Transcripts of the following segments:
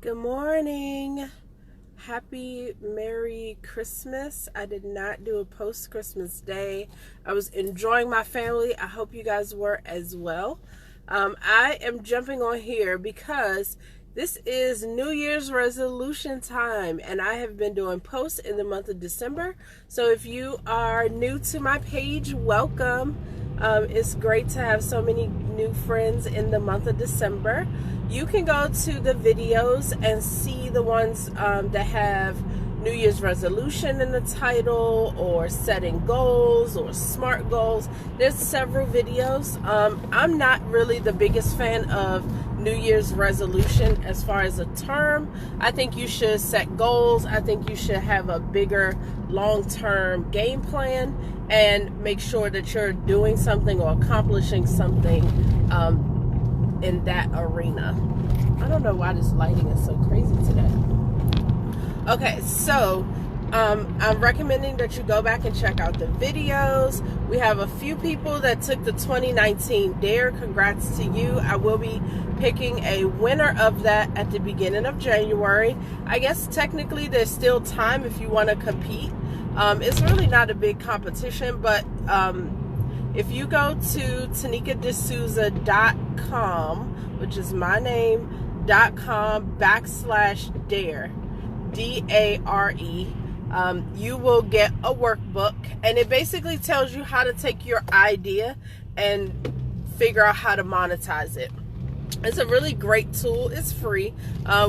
Good morning. Happy Merry Christmas. I did not do a post Christmas day. I was enjoying my family. I hope you guys were as well. I am jumping on here because this is New Year's resolution time, and I have been doing posts in the month of December. So if you are new to my page, welcome. It's great to have so many new friends in the month of December. You can go to the videos and see the ones that have New Year's resolution in the title, or setting goals, or SMART goals. There's several videos. I'm not really the biggest fan of New Year's resolution as far as a term. I think you should set goals. I think you should have a bigger long-term game plan and make sure that you're doing something or accomplishing something in that arena. I don't know why this lighting is so crazy today. Okay, so I'm recommending that you go back and check out the videos. We have a few people that took the 2019 Dare. Congrats to you. I will be picking a winner of that at the beginning of January. I guess technically there's still time if you want to compete. It's really not a big competition, but if you go to TanikaDesouza.com, which is my name.com/dare, DARE, you will get a workbook, and it basically tells you how to take your idea and figure out how to monetize it. It's a really great tool. It's free.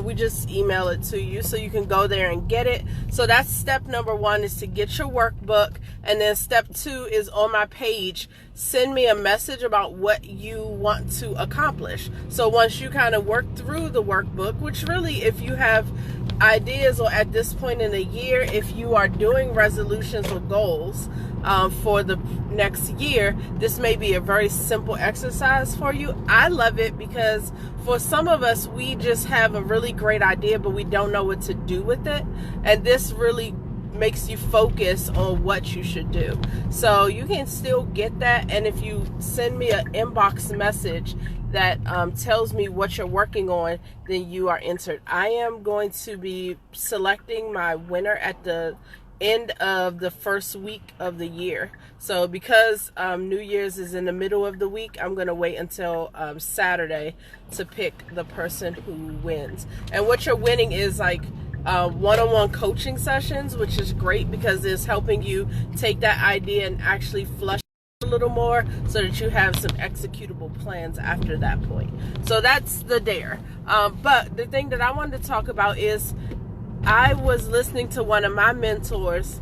We just email it to you, so you can go there and get it. So that's step number one, is to get your workbook. And then step two is on my page. Send me a message about what you want to accomplish. So once you kind of work through the workbook, which really, if you have ideas, or at this point in the year, if you are doing resolutions or goals for the next year, this may be a very simple exercise for you. I love it because for some of us, we just have a really great idea, but we don't know what to do with it. And this really makes you focus on what you should do. So you can still get that. And if you send me an inbox message that tells me what you're working on, then you are entered. I am going to be selecting my winner at the end of the first week of the year. So because New Year's is in the middle of the week, I'm going to wait until Saturday to pick the person who wins. And what you're winning is like one-on-one coaching sessions, which is great because it's helping you take that idea and actually flush a little more so that you have some executable plans after that point. So that's the dare. But the thing that I wanted to talk about is I was listening to one of my mentors,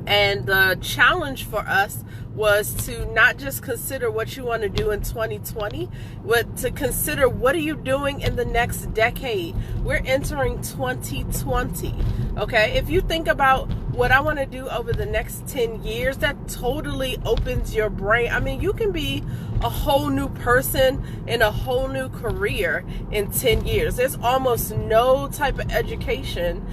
and the challenge for us was to not just consider what you want to do in 2020, but to consider what are you doing in the next decade. We're entering 2020. Okay, if you think about what I want to do over the next 10 years, that totally opens your brain. I mean, you can be a whole new person in a whole new career in 10 years. There's almost no type of education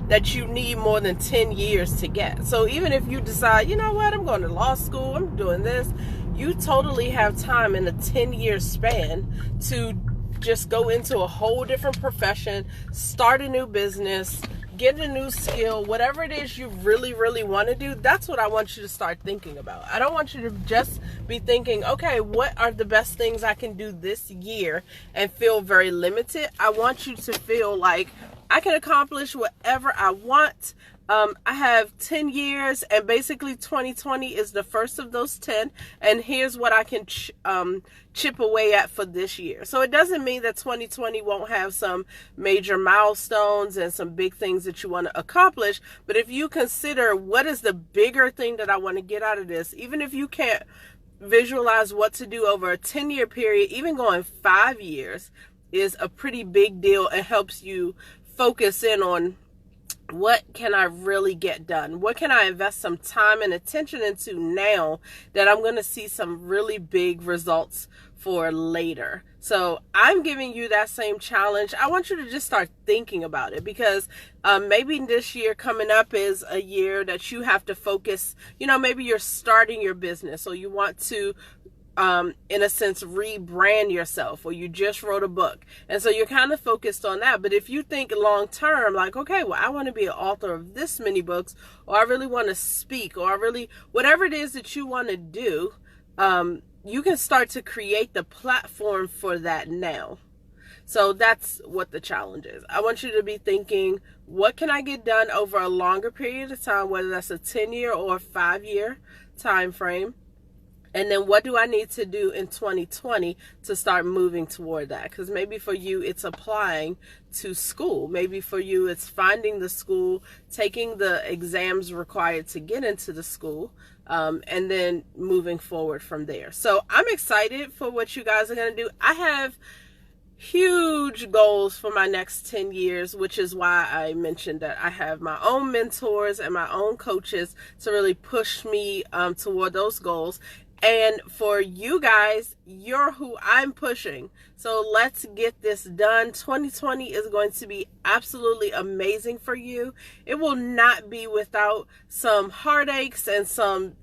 that you need more than 10 years to get. So even if you decide, you know what, I'm going to law school, I'm doing this, you totally have time in a 10-year span to just go into a whole different profession, start a new business, get a new skill, whatever it is you really, really want to do. That's what I want you to start thinking about. I don't want you to just be thinking, okay, what are the best things I can do this year, and feel very limited. I want you to feel like I can accomplish whatever I want. I have 10 years, and basically 2020 is the first of those 10, and here's what I can chip away at for this year. So it doesn't mean that 2020 won't have some major milestones and some big things that you want to accomplish, but if you consider what is the bigger thing that I want to get out of this, even if you can't visualize what to do over a 10-year period, even going 5 years is a pretty big deal, and helps you focus in on what can I really get done? What can I invest some time and attention into now that I'm going to see some really big results for later? So I'm giving you that same challenge. I want you to just start thinking about it, because maybe this year coming up is a year that you have to focus, maybe you're starting your business, or you want to in a sense, rebrand yourself, or you just wrote a book. And so you're kind of focused on that. But if you think long term, like, okay, well, I want to be an author of this many books, or I really want to speak, or I really, whatever it is that you want to do, you can start to create the platform for that now. So that's what the challenge is. I want you to be thinking, what can I get done over a longer period of time, whether that's a 10-year or a 5-year time frame? And then what do I need to do in 2020 to start moving toward that? Because maybe for you, it's applying to school. Maybe for you, it's finding the school, taking the exams required to get into the school, and then moving forward from there. So I'm excited for what you guys are going to do. I have huge goals for my next 10 years, which is why I mentioned that I have my own mentors and my own coaches to really push me toward those goals. And for you guys, you're who I'm pushing. So let's get this done. 2020 is going to be absolutely amazing for you. It will not be without some heartaches and some,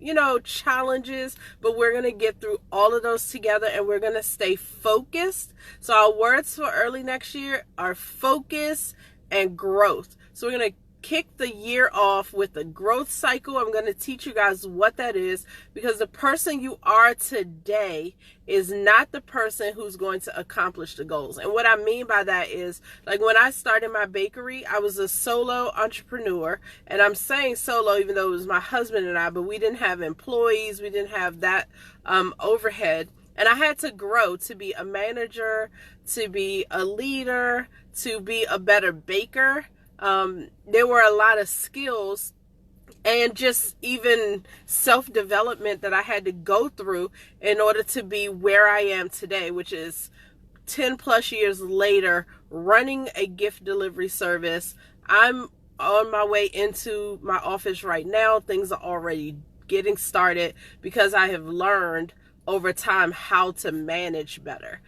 challenges, but we're going to get through all of those together, and we're going to stay focused. So our words for early next year are focus and growth. So we're going to kick the year off with a growth cycle. I'm going to teach you guys what that is, because the person you are today is not the person who's going to accomplish the goals. And what I mean by that is, like, when I started my bakery, I was a solo entrepreneur, and I'm saying solo even though it was my husband and I, but we didn't have employees, we didn't have that overhead. And I had to grow to be a manager, to be a leader, to be a better baker. There were a lot of skills and just even self-development that I had to go through in order to be where I am today, which is 10 plus years later, running a gift delivery service. I'm on my way into my office right now. Things are already getting started because I have learned over time how to manage better.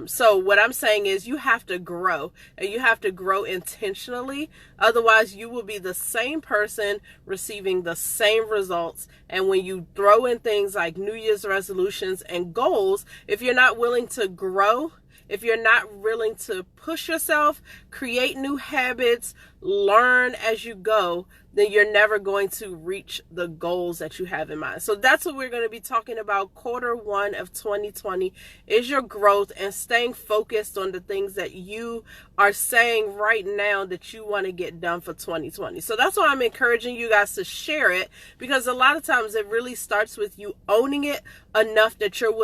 So what I'm saying is, you have to grow, and you have to grow intentionally. Otherwise, you will be the same person receiving the same results. And when you throw in things like New Year's resolutions and goals, if you're not willing to grow, if you're not willing to push yourself, create new habits, learn as you go, then you're never going to reach the goals that you have in mind. So that's what we're going to be talking about. Q1 of 2020 is your growth and staying focused on the things that you are saying right now that you want to get done for 2020. So that's why I'm encouraging you guys to share it, because a lot of times it really starts with you owning it enough that you're willing